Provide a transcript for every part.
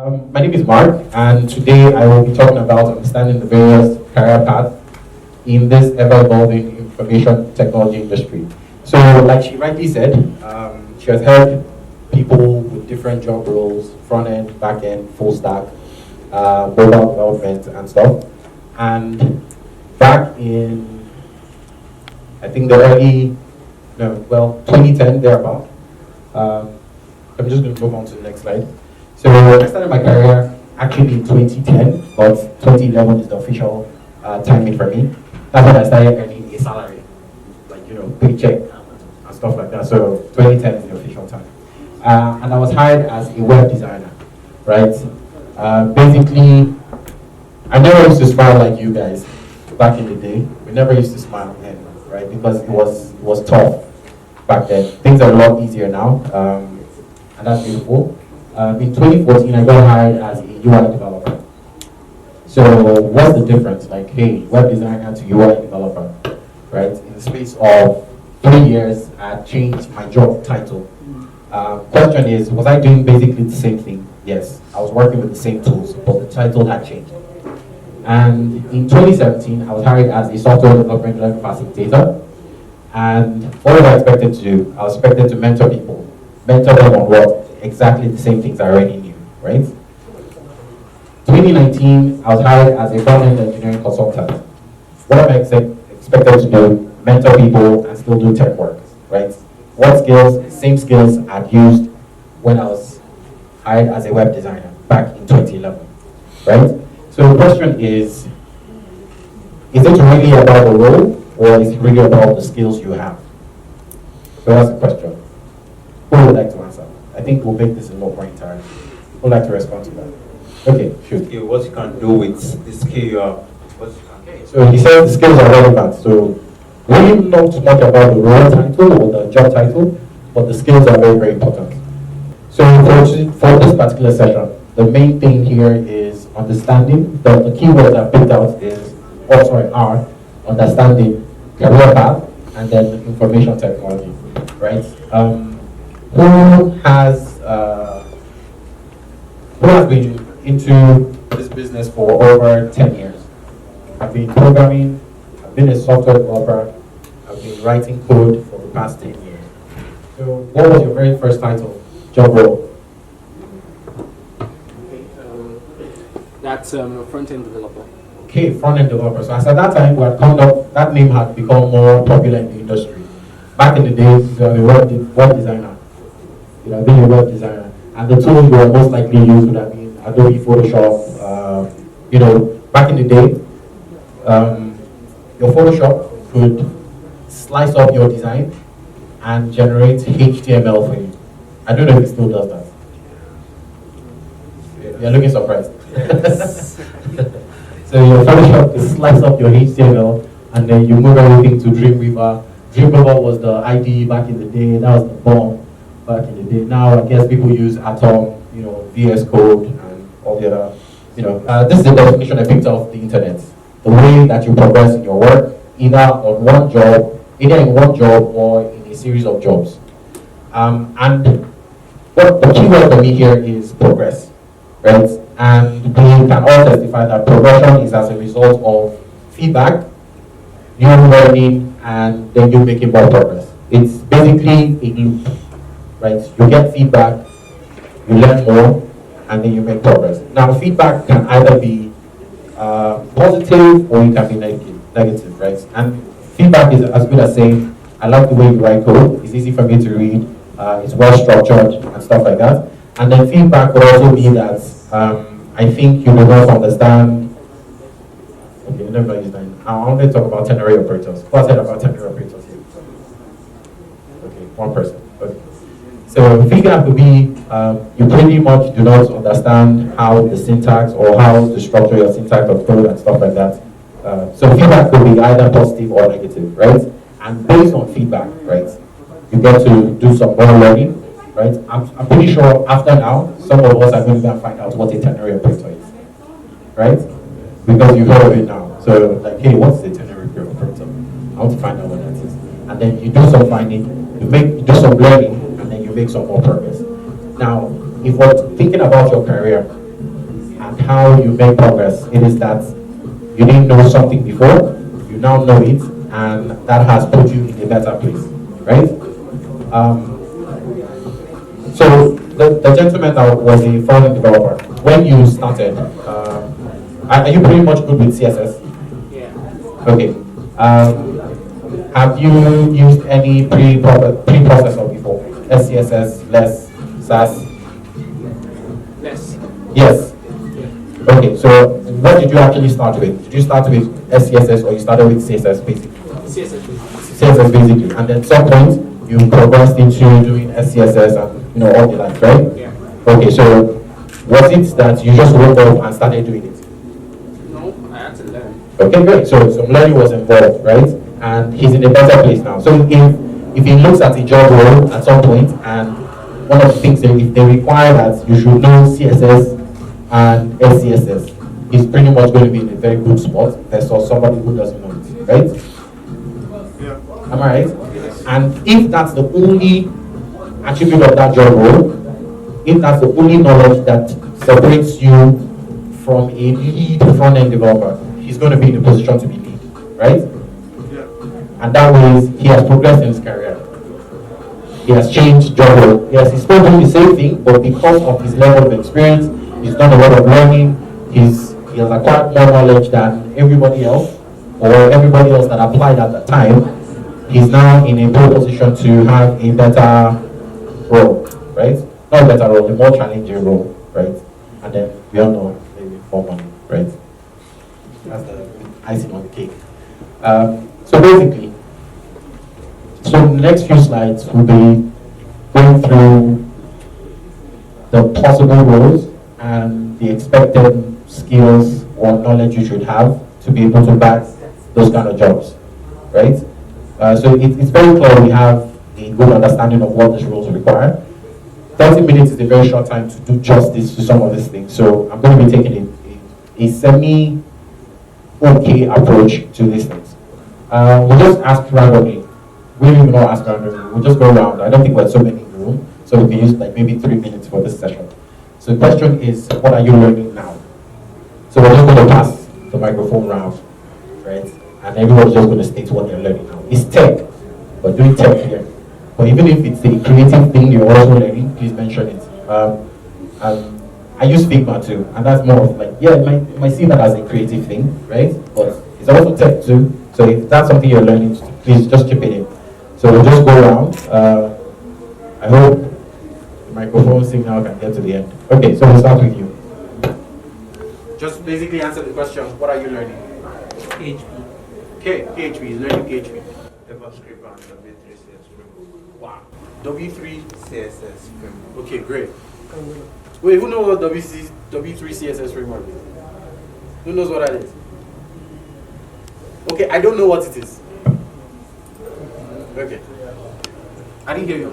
My name is Mark, and today I will be talking about understanding the various career paths in this ever-evolving information technology industry. So, like she rightly said, she has helped people with different job roles, front-end, back-end, full-stack, mobile development, and stuff. And back in, I think the early, 2010, thereabout. I'm just going to move on to the next slide. So I started my career actually in 2010, but 2011 is the official timing for me. That's when I started earning a salary, like, paycheck and stuff like that. So 2010 is the official time. And I was hired as a web designer, right? Basically, I never used to smile like you guys back in the day. We never used to smile then, right? Because it was tough back then. Things are a lot easier now, and that's beautiful. In 2014, I got hired as a UI developer. So what's the difference? Like, hey, web designer to UI developer, right? In the space of 3 years, I changed my job title. Question is, was I doing basically the same thing? Yes, I was working with the same tools, but the title had changed. And in 2017, I was hired as a software development learning facilitator. And what was I expected to do? I was expected to mentor people. Mentor them on what? Exactly the same things I already knew, right? 2019, I was hired as a Frontend Engineering consultant. What am I expected to do? Mentor people and still do tech work, right? What skills? Same skills I've used when I was hired as a web designer back in 2011, right? So the question is it really about the role, or is it really about the skills you have? So that's the question. Who would like to answer? I think we'll make this a lot more interactive. Who would like to respond to that? Okay, shoot. Okay, what you can do with the skill you have. So he said the skills are relevant. So really not too much about the role title or the job title, but the skills are very, very important. So for this particular session, the main thing here is understanding. The keywords I picked out are understanding, career path, and then information technology, right? Who has been into this business for over 10 years? I've been programming, I've been a software developer, I've been writing code for the past 10 years. So what was your very first title, job role? That's a front-end developer. Okay, front-end developer. So as at that time, that name had become more popular in the industry. Back in the days, you were a web designer. You know, being a web designer. And the tools you were most likely used would have been Adobe Photoshop. Back in the day, your Photoshop could slice up your design and generate HTML for you. I don't know if it still does that. You're looking surprised. So your Photoshop could slice up your HTML and then you move everything to Dreamweaver. Dreamweaver was the IDE back in the day. That was the bomb back in the day. Now I guess people use Atom, VS Code and all the other, this is the definition I picked off the internet. The way that you progress in your work, either in one job or in a series of jobs. And what the key word for me here is progress, right? And we can all testify that progression is as a result of feedback, new learning, and then you making more progress. It's basically a loop, right? You get feedback, you learn more, and then you make progress. Now, feedback can either be positive or it can be negative, right? And feedback is as good as saying, I like the way you write code, it's easy for me to read, it's well structured and stuff like that. And then feedback could also be that I think you do not understand. Okay, never use that. I want to talk about ternary operators. Who has heard about ternary operators here? Okay, one person. Okay. So feedback could be you pretty much do not understand how the syntax or how to structure your syntax of code and stuff like that. So feedback could be either positive or negative, right? And based on feedback, right, you get to do some more learning, right? I'm pretty sure after now, some of us are going to go and find out what a ternary operator is, right? Because you've heard of it now. So like, hey, what's a ternary operator? I want to find out what that is. And then you do some finding, you do some learning, and then you make some more progress. Now, if we're thinking about your career, how you make progress. It is that you didn't know something before, you now know it, and that has put you in a better place, right? So the gentleman that was a front-end developer, when you started, are you pretty much good with CSS? Yeah. Okay. Have you used any pre-processor before? SCSS, less, SAS? Less. Yes. Yeah. Okay, so what did you actually start with? Did you start with SCSS or you started with CSS basically? CSS basically. CSS basically, and then at some point you progressed into doing SCSS and all the likes, right? Yeah. Okay, so was it that you just woke up and started doing it? No, I had to learn. Okay, great. So some learning was involved, right? And he's in a better place now. So if he looks at a job role at some point, and one of the things that if they require that you should know CSS and SCSS, he's pretty much going to be in a very good spot versus somebody who doesn't know it, right? Yeah. Am I right? Yes. And if that's the only attribute of that job role, if that's the only knowledge that separates you from a lead front-end developer, he's going to be in a position to be lead, right? Yeah. And that way, he has progressed in his career. He has changed job role. Yes, he's still doing the same thing, but because of his level of experience, he's done a lot of learning. He has acquired more knowledge than everybody else, or everybody else that applied at that time. He's now in a good position to have a better role, right? Not a better role, a more challenging role, right? And then we all know maybe more money, right? That's the icing on the cake. So basically, so the next few slides will be going through the possible roles and the expected skills or knowledge you should have to be able to back those kind of jobs, right? So it's very clear we have a good understanding of what these roles require. 30 minutes is a very short time to do justice to some of these things. So I'm going to be taking a semi-okay approach to these things. We'll just ask randomly. We don't even know ask randomly. We'll just go around. I don't think we're so many in the room, so we can use like maybe 3 minutes for this session. So the question is, what are you learning now? So we're just going to pass the microphone round, right? And everyone's just going to state what they're learning now. It's tech. We're doing tech here. But even if it's a creative thing you're also learning, please mention it. I use Figma too, and that's more of like, yeah, you might see that as a creative thing, right? But it's also tech too. So if that's something you're learning, please just chip it in. So we'll just go around. I hope the microphone signal can get to the end. Okay, so we'll start with you. Just basically answer the question, what are you learning? PHP. Okay, PHP, is learning PHP. JavaScript and W3 CSS framework. Wow. W3. CSS framework. Okay, great. Wait, who knows what W3 CSS framework is? Who knows what that is? Okay, I don't know what it is. Okay. I didn't hear you.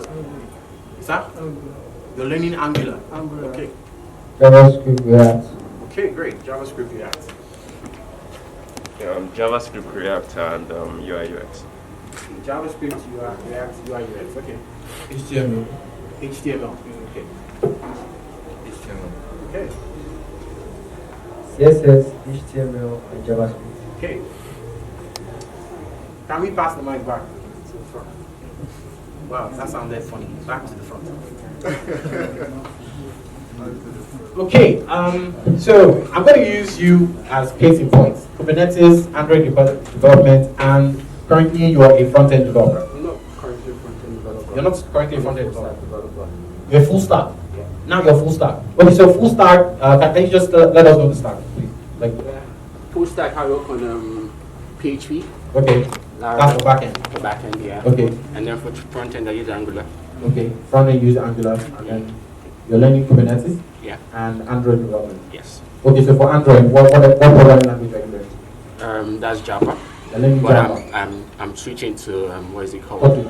Sir? You're learning Angular. Okay. JavaScript, React. Okay, great. JavaScript, React. JavaScript, React, and UI UX. JavaScript, React, UI, UX. Okay. HTML. HTML. Okay. HTML. Okay. CSS, HTML, and JavaScript. Okay. Can we pass the mic back to the front? Wow, that sounded funny. Back to the front. Okay, so I'm going to use you as case in point. Kubernetes, Android development, and currently you are a front-end developer. I'm not currently a front-end developer. You're not currently a front-end developer. developer. You're a full stack. Yeah. Now you're full stack. Okay, so full stack, can you just let us know the stack, please? Like, Yeah. Full stack, I work on PHP. okay, that's the back end. The back end, yeah. Okay, And then for front end, I use Angular. okay. Front end use Angular, and then you're learning Kubernetes Yeah. and Android development. Yes. Okay, so for Android, what programming language are you learning? That's Java. You're learning But Java. I'm switching to what is it called? Kotlin.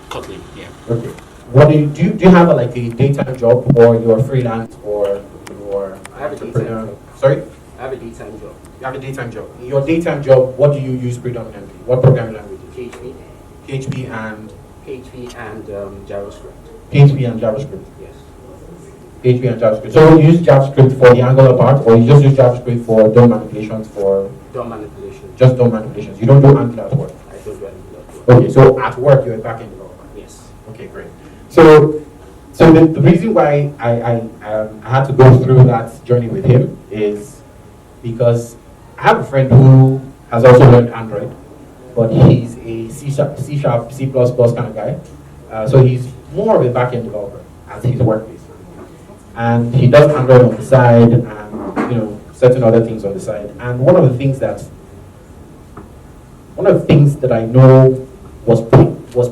Kotlin. Yeah. Okay. What do you have like a daytime job, or you're freelance, or you're I have a entrepreneur? daytime job. Sorry, I have a daytime job. you have a daytime job. In your daytime job, what do you use predominantly? What programming languages? PHP. PHP and PHP and JavaScript. PHP and JavaScript. Yes. PHP and JavaScript. So you use JavaScript for the Angular part, or you just use JavaScript for DOM manipulations for DOM manipulation. just DOM manipulations. You don't do Angular at work. I don't do Angular. Okay, so at work you're a backend developer. Yes. Okay, great. So the reason why I had to go through that journey with him is because I have a friend who has also learned Android, but he's a C#, C++ kind of guy. So he's more of a backend developer at his workplace. And he does Android on the side and, certain other things on the side. And one of the things that I know was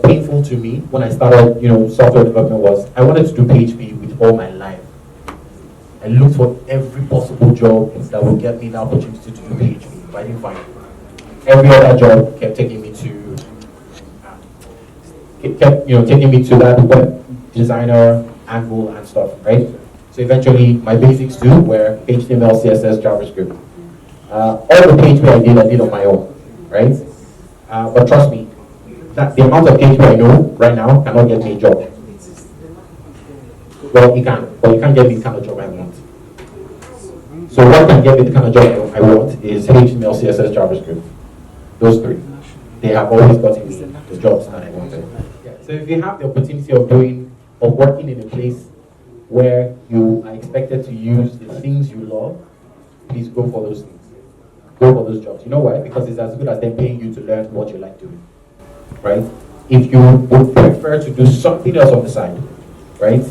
painful to me when I started, software development was I wanted to do PHP with all my life. I looked for every possible job that would get me the opportunity to do PHP, but I didn't find it. Every other job kept taking me to that web designer angle and stuff, right? So eventually, my basics too were HTML, CSS, JavaScript. All the PHP I did on my own, right? But trust me, that the amount of PHP I know right now cannot get me a job. Well, you can, but you can't get me the kind of job I want. So what can get me the kind of job I want is HTML, CSS, JavaScript. Those three. They have always gotten me the jobs that I wanted. Yeah. So if you have the opportunity of working in a place where you are expected to use the things you love, please go for those things. Go for those jobs. You know why? Because it's as good as them paying you to learn what you like doing. Right? If you would prefer to do something else on the side, right?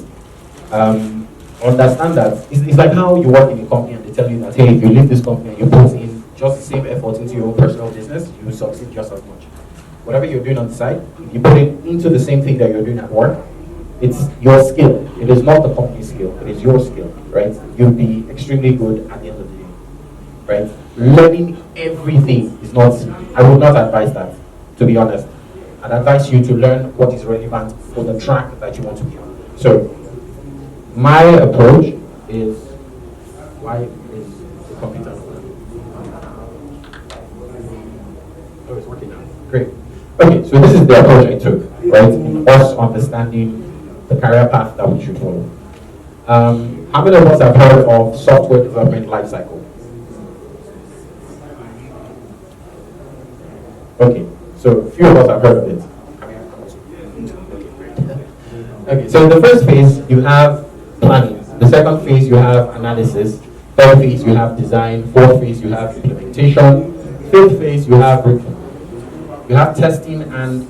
Understand that it's like how you work in a company and they tell you that, hey, if you leave this company and you put in just the same effort into your own personal business, you will succeed just as much. Whatever you're doing on the side, if you put it into the same thing that you're doing at work, it's your skill. It is not the company's skill. It is your skill, right? You'll be extremely good at the end of the day, right? Learning everything is not, I would not advise that, to be honest. I'd advise you to learn what is relevant for the track that you want to be on. So, my approach is, why is the computer? Oh, it's working now. Great. Okay, so this is the approach I took, right? In us understanding the career path that we should follow. How many of us have heard of software development lifecycle? Okay, so a few of us have heard of it. Okay, so in the first phase, you have planning. The second phase, you have analysis. Third phase, you have design. Fourth phase, you have implementation. Fifth phase, you have testing and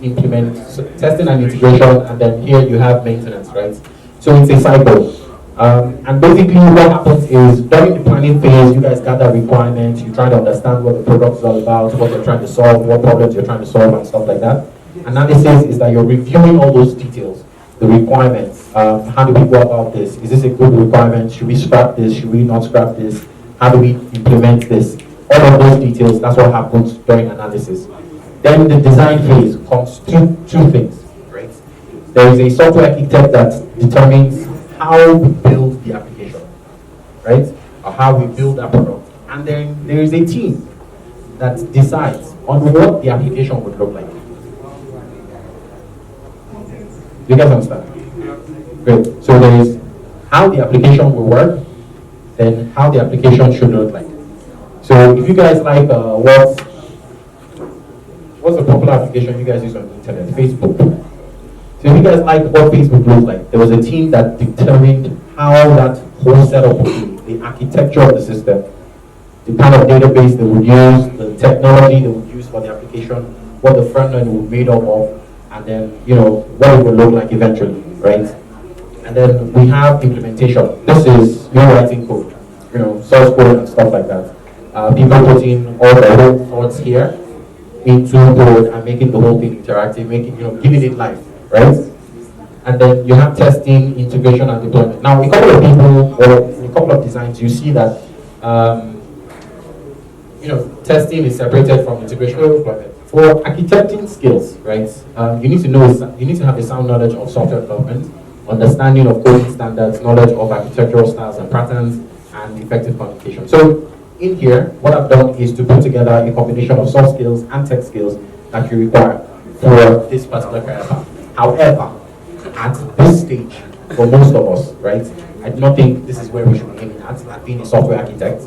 testing and integration, and then here you have maintenance, right? So it's a cycle. And basically what happens is during the planning phase, you guys gather requirements, you try to understand what the product is all about, what you're trying to solve, what problems you're trying to solve, and stuff like that. Analysis is that you're reviewing all those details, the requirements. How do we go about this? Is this a good requirement? Should we scrap this? Should we not scrap this? How do we implement this? All of those details, that's what happens during analysis. Then the design phase comes to two things, right? There is a software architect that determines how we build the application, right? Or how we build that product. And then there is a team that decides on what the application would look like. Do you guys understand? Great. So there is how the application will work, then how the application should look like. So if you guys like what's a popular application you guys use on the internet? Facebook. So if you guys like what Facebook looks like, there was a team that determined how that whole setup would be, the architecture of the system, the kind of database they would use, the technology they would use for the application, what the front end would be made up of, and then what it would look like eventually, right? And then we have implementation. This is you writing code, source code and stuff like that. People putting all the whole thoughts here into code and making the whole thing interactive, giving it life, right? And then you have testing, integration, and deployment. Now, a couple of people, or a couple of designs, you see that testing is separated from integration and deployment. For architecting skills, right? You need to have a sound knowledge of software development, understanding of coding standards, knowledge of architectural styles and patterns, and effective communication. So in here, what I've done is to put together a combination of soft skills and tech skills that you require for this particular career path. However, at this stage, for most of us, right? I do not think this is where we should be aiming at being a software architect,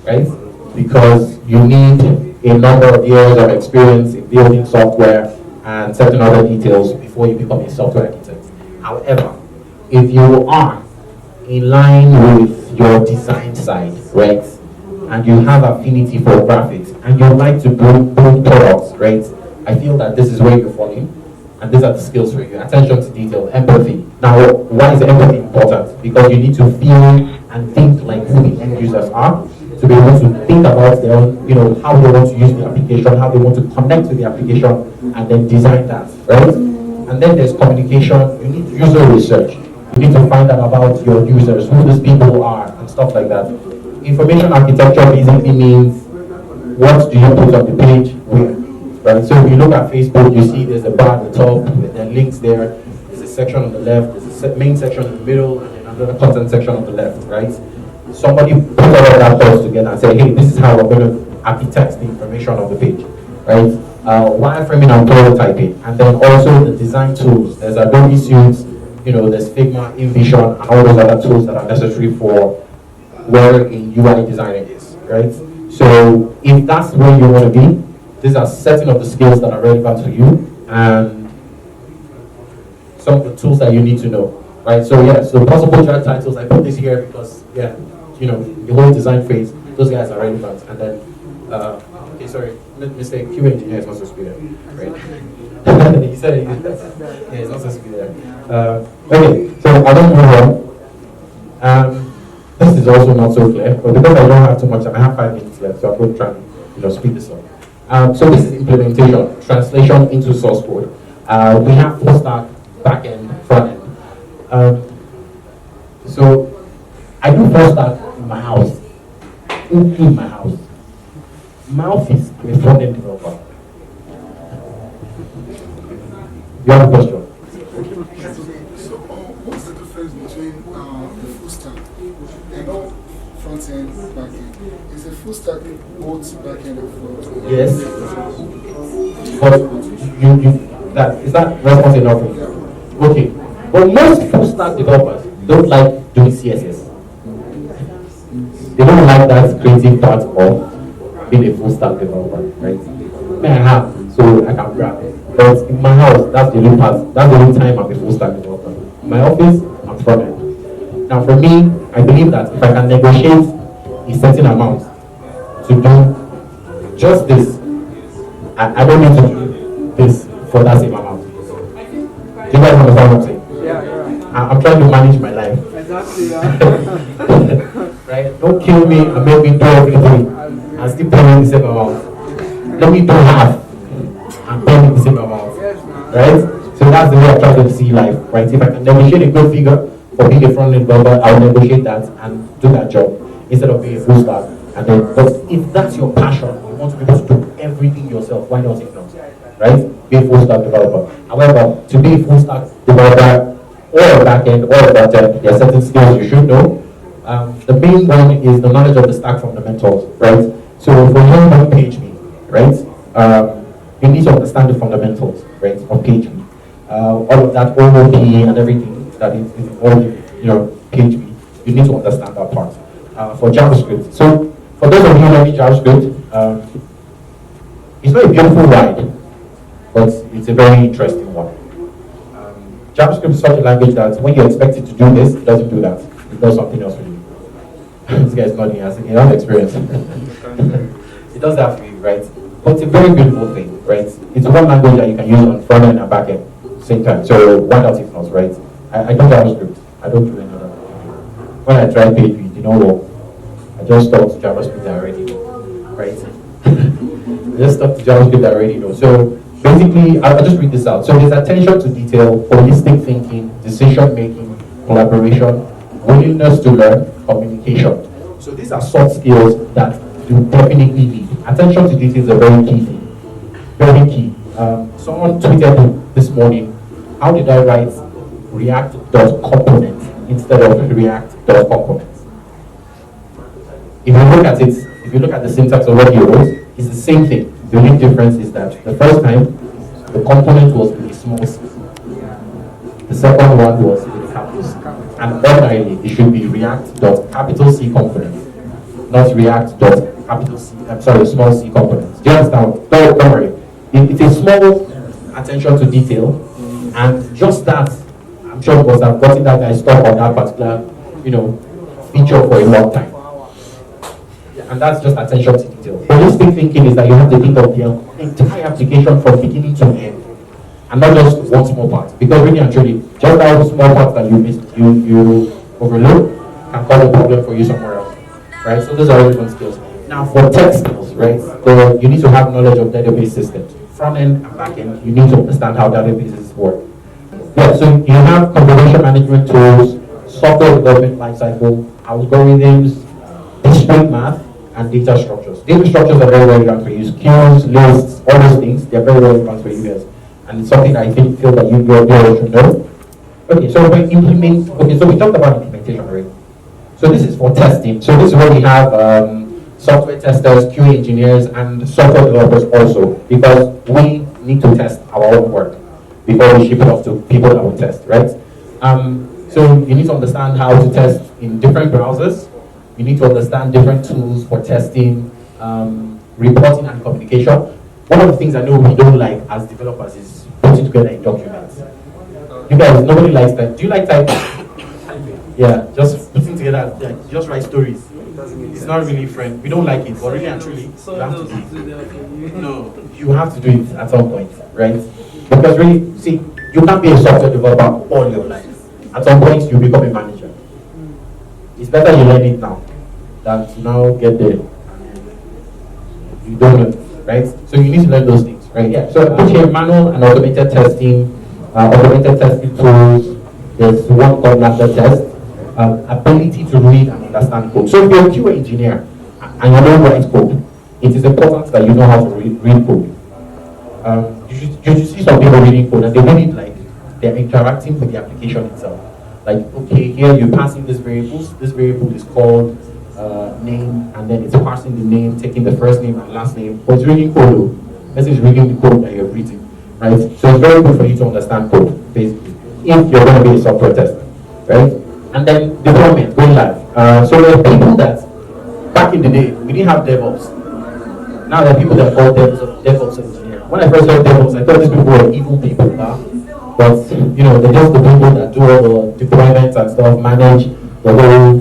right? Because you need a number of years of experience in building software and certain other details before you become a software architect. However, if you are in line with your design side, right, and you have affinity for graphics, and you like to build products, right, I feel that this is where you're falling, and these are the skills for you. Attention to detail, empathy. Now, why is empathy important? Because you need to feel and think like who the end users are, to be able to think about their own, how they want to use the application, how they want to connect to the application, and then design that, right? And then there's communication. You need user research. You need to find out about your users, who these people are, and stuff like that. Information architecture basically means what do you put on the page where, right? So if you look at Facebook, you see there's a bar at the top, with the links there, there's a section on the left, there's a main section in the middle, and then another content section on the left, right? Somebody put all of that thoughts together and say, hey, this is how we're going to architect the information on the page, right? Wireframing and prototyping, and then also the design tools. There's Adobe Suite, there's Figma, InVision, and all those other tools that are necessary for where a UI designer is, right? So if that's where you want to be, these are certain of the skills that are relevant to you and some of the tools that you need to know, right? So yeah, so possible job titles, I put this here because, yeah, the whole design phase, those guys are relevant. And then, okay, sorry, mistake, QA engineer is not supposed to be there, right? He said it, yeah, it's not supposed to be there. Okay, so I don't move on. This is also not so clear, but because I don't have too much time, I have 5 minutes left, so I'm going to try and speed this up. So this is implementation, translation into source code. We have full stack, back end, front end. So I do full stack in my house. In my house. My office, I'm a front end developer. You have a question? So what's the difference between the full stack and front end, back end? Is a full stack both back end and front end? Yes. But is that response enough? Yeah. Okay. But most full stack developers don't like doing CSS. They don't like that creative part of being a full stack developer, right? May I have so I can grab it. But in my house, that's the only part. That's the only time I'm a full stack developer. In my office, I'm front end. Now, for me, I believe that if I can negotiate a certain amount to do just this, I don't need to do this for that same amount. Do you guys understand what I'm saying? Yeah. I'm trying to manage my life. Exactly. Yeah. Right? Don't kill me and make me do everything and still pay me the same amount. Let me do half and pay me the same amount. Right? So that's the way I try to see life. Right? If I can negotiate a good figure for being a front end developer, I'll negotiate that and do that job instead of being a full stack. And then, but if that's your passion, you want to be able to do everything yourself, why not if not? Right? Be a full stack developer. However, to be a full stack developer or a back end or a front end, there are certain skills you should know. The main one is the knowledge of the stack fundamentals, right? So for example, PHP, right? You need to understand the fundamentals, right, of PHP. All of that OOP and everything that is involved in, PHP, you need to understand that part. For JavaScript, so for those of you learning JavaScript, it's not a beautiful ride, but it's a very interesting one. JavaScript is such a language that when you expect it to do this, it doesn't do that. It does something else for you. This guy's nodding, as you have experience. It does that for you, right? But it's a very beautiful thing, right? It's one language that you can use on front end and back end at the same time. So why not if not, right? I do JavaScript. I don't do any other. When I tried PHP, it did not work. I just stuck to JavaScript that I already know, right? I just stuck to JavaScript that I already know. So basically, I'll just read this out. So there's attention to detail, holistic thinking, decision making, collaboration, willingness to learn, communication. So these are soft skills that you definitely need. Attention to detail is a very key thing. Very key. Someone tweeted this morning, how did I write React.component instead of React.components? If you look at it, if you look at the syntax of what he wrote, it's the same thing. The only difference is that the first time, the component was with a small c. The second one was with a capital C. And ordinarily, it should be React.capital C component, not React.capital C, small c components. Do you understand? Don't worry. It's a small attention to detail, and just that, I'm sure you must have gotten that guy stuck on that particular, feature for a long time. And that's just attention to detail. Holistic thinking is that you have to think of the entire application from beginning to end, and not just one small part. Because really and truly, just that small part that you missed, you overlook, can cause a problem for you somewhere else, right? So those are different skills. Now for tech skills, right? So you need to have knowledge of database systems, front end and back end. You need to understand how databases work. Yeah, so you have configuration management tools, software development lifecycle, algorithms, discrete math, and data structures. Data structures are very relevant for you. Queues, lists, all those things, they're very relevant for you guys. And it's something I feel that you should know. Okay, so we talked about implementation already. So this is for testing. So this is where we have software testers, QA engineers, and software developers also, because we need to test our own work before we ship it off to people that will test, right? So you need to understand how to test in different browsers. You need to understand different tools for testing, reporting, and communication. One of the things I know we don't like as developers is putting together a document. You guys, nobody likes that. Do you like typing? Yeah, just putting together, just write stories. It's not really friend. We don't like it, but really and truly, you have to do it. No, you have to do it at some point, right? Because really, see, you can't be a software developer all your life. At some point, you become a manager. It's better you learn it now than to now get there. You don't know, right? So you need to learn those things, right? Yeah. So I put here manual and automated testing tools. There's one called lambda test. Ability to read and understand code. So if you're a QA engineer and you don't write code, it is important that you know how to read code. You should see some people reading code and they read it like they're interacting with the application itself. Like, okay, here you're passing these variables. This variable is called name, and then it's parsing the name, taking the first name and last name. But it's reading code, though. This is reading the code that you're reading, right? So it's very good for you to understand code, basically, if you're going to be a software tester, right? And then deployment, going live. So there are people that, back in the day, we didn't have DevOps. Now there are people that are called DevOps engineers. When I first heard DevOps, I thought these people were evil people, but they're just the people that do all the deployments and stuff, manage the whole,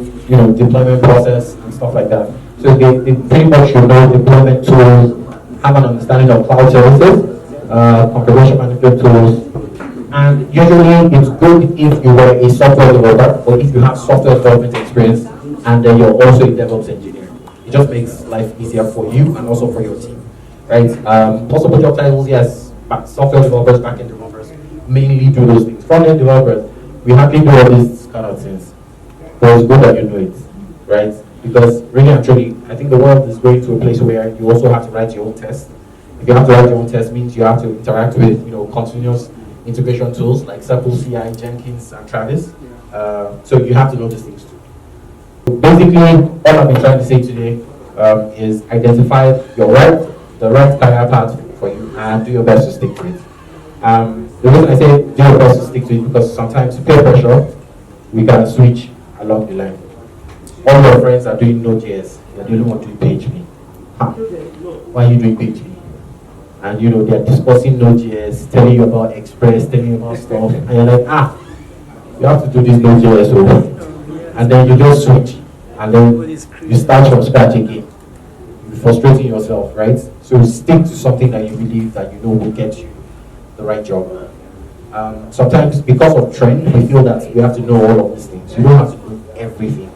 deployment process and stuff like that. So they pretty much should know deployment tools, have an understanding of cloud services, configuration management tools. And usually it's good if you were a software developer or if you have software development experience and then you're also a DevOps engineer. It just makes life easier for you and also for your team, right? Possible job titles, yes, but software developers, backend developers mainly do those things. Front-end developers, we hardly do all these kind of things, but it's good that you know it, right? Because really and truly, I think the world is going to a place where you also have to write your own tests. If you have to write your own test, means you have to interact with continuous integration tools like Circle CI, Jenkins, and Travis. So you have to know these things too. Basically, all I've been trying to say today is identify the right career path for you and do your best to stick to it. The reason I say do your best to stick to it because sometimes peer pressure, we can switch along the line. All your friends are doing Node.js, you're the only one doing PHP. Why are you doing PHP? And they're discussing Node.js, telling you about Express, telling you about stuff, and you're like, you have to do this Node.js over. And then you just switch, and then you start from scratch again. You're frustrating yourself, right? So stick to something that you believe that will get you the right job. Sometimes because of trend, we feel that we have to know all of these things. You don't have to know everything.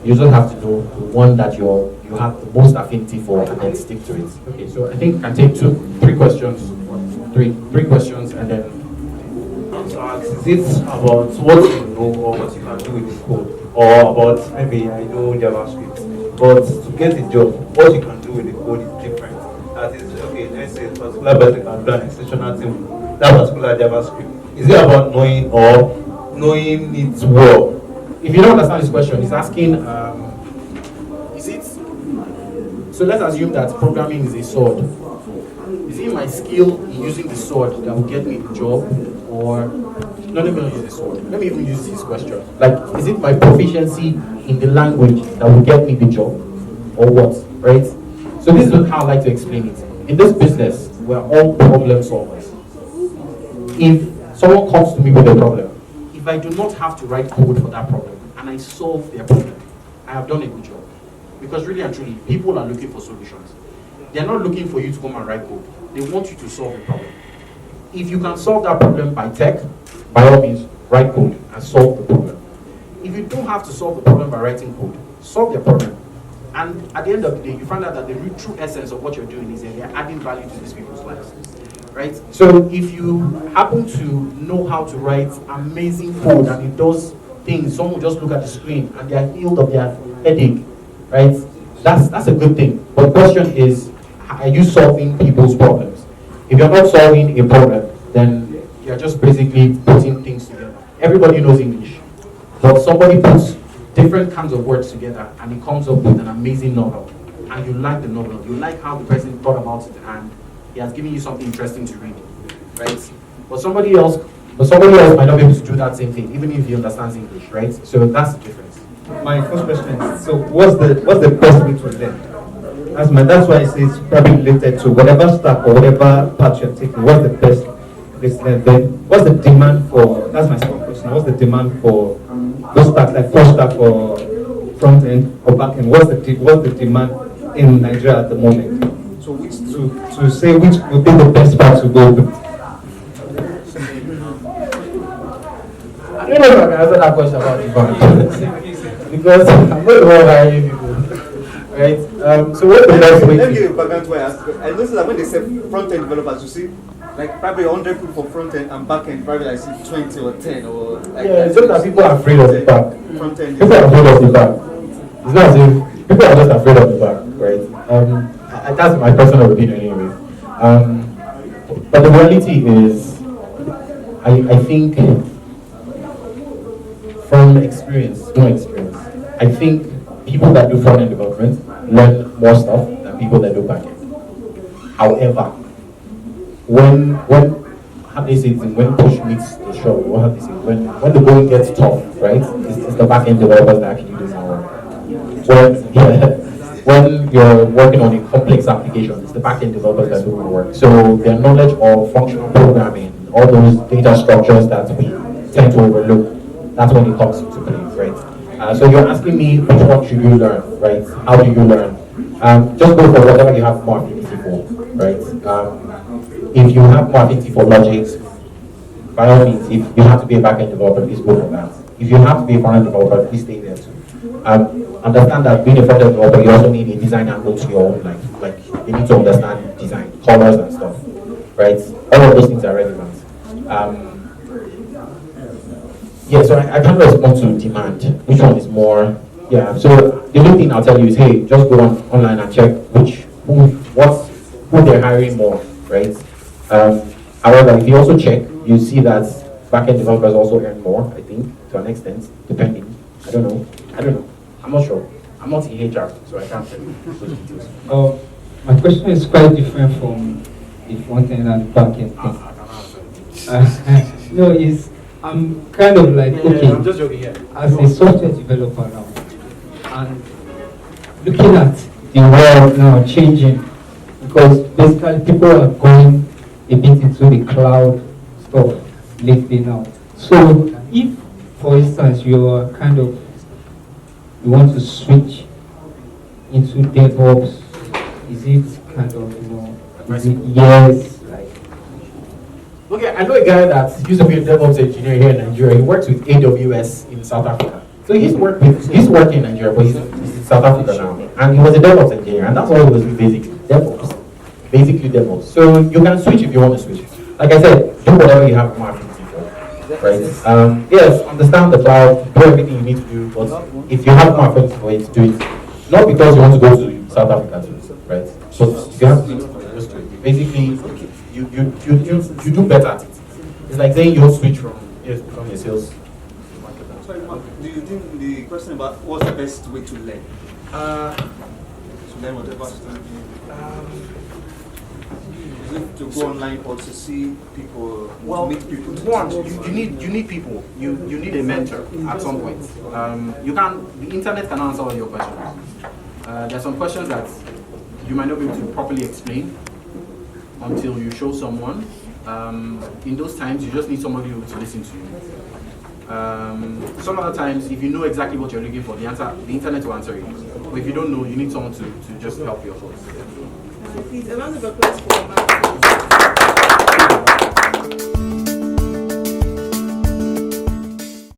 You just have to know the one that you have the most affinity for and then stick to it. Okay, so I think I take three questions, and then Is it about what you know or what you can do with the code, or about maybe I know JavaScript, but to get a job, what you can do with the code is different. That is, okay, let's say a particular person can do an exceptional thing with that particular JavaScript. Is it about knowing or knowing it well? If you don't understand this question, it's asking, is it, so let's assume that programming is a sword. Is it my skill in using the sword that will get me the job, or no, let me not use this word. Let me even use this question. Like, is it my proficiency in the language that will get me the job, or what? Right? So this is how I like to explain it. In this business, we're all problem solvers. If someone comes to me with a problem, if I do not have to write code for that problem and I solve their problem, I have done a good job. Because really and truly, people are looking for solutions. They're not looking for you to come and write code. They want you to solve the problem. If you can solve that problem by tech, by all means, write code and solve the problem. If you don't have to solve the problem by writing code, solve their problem. And at the end of the day, you find out that the true essence of what you're doing is that they're adding value to these people's lives. Right? So if you happen to know how to write amazing code and it does things, someone will just look at the screen and they are healed of their headache, right? That's a good thing. But the question is, are you solving people's problems? If you're not solving a problem, then you're just basically putting things together. Everybody knows English, but somebody puts different kinds of words together and it comes up with an amazing novel. And you like the novel, you like how the person thought about it, and he has given you something interesting to read, right? But somebody else might not be able to do that same thing, even if he understands English, right? So that's the difference. My first question is, so what's the best way to learn? That's why I say it's probably related to whatever stack or whatever path you're taking. What's the best place to learn? Then what's the demand for? That's my second question. What's the demand for those stacks, like full stack or front end or back end? What's the demand in Nigeria at the moment? So to say which would be the best path to go with? I don't know if I can answer that question about demand because I'm not the one hiring people, right? So what's the best way? Let me give you a background to why I ask. I noticed that when they say front-end developers, you see like probably 100 people for front-end and back-end, probably I see 20 or 10 or like. Yeah, it's just that people are afraid of the back. Front-end. People are afraid of the back. It's not as if people are just afraid of the back, right? That's my personal opinion anyway. But the reality is, I think from experience, I think people that do front-end development learn more stuff than people that do back-end. However, when how they say it, when push meets the shove, what have they say? When the going gets tough, right? It's the back-end developers that actually do some work. When you're working on a complex application, it's the back-end developers that do the work. So their knowledge of functional programming, all those data structures that we tend to overlook, that's when it comes into play, right? So you're asking me which one should you learn, right? How do you learn? Just go for whatever you have more affinity for, right? If you have more affinity for logics, by all means, if you have to be a back-end developer, please go for that. If you have to be a front-end developer, please stay there too. Understand that being a front-end developer, you also need a design angle to your own life. Like, you need to understand design, colors and stuff, right? All of those things are relevant. Yeah, so I can't respond to demand. Which one is more? Yeah, so the only thing I'll tell you is, hey, just go online and check who they're hiring more, right? However, if you also check, you see that backend developers also earn more, I think, to an extent, depending. I don't know. I'm not sure. I'm not in HR, so I can't tell you those details. My question is quite different from the front end and back end thing. No, I'm kind of like, okay, I'm just joking, yeah. As a software developer now, and looking at the world now changing, because basically people are going a bit into the cloud stuff lately now. So if, for instance, you want to switch into DevOps, is it kind of, is it yes, like? Okay, I know a guy that used to be a DevOps engineer here in Nigeria. He works with AWS in South Africa. So he's working in Nigeria, but he's in South Africa now. And he was a DevOps engineer, and that's all he was doing, basically DevOps. So you can switch if you want to switch. Like I said, do whatever you have more affinity for, right? Yes, understand the cloud, do everything you need to do, but if you have more affinity for it, do it. Not because you want to go to South Africa too, right? So if you have to just do it. Basically, you do better at it. It's like saying you switch from a sales. Sorry, Mark, do you think the question about what's the best way to learn? To learn whatever. to go online or to see people, Well, to meet people? one, you need people. You need a mentor at some point. The internet can answer all your questions. There are some questions that you might not be able to properly explain until you show someone. In those times, you just need somebody to listen to you. Some other times, if you know exactly what you're looking for, the internet will answer you. But if you don't know, you need someone to just help your thoughts. Please, a round of applause for Mark.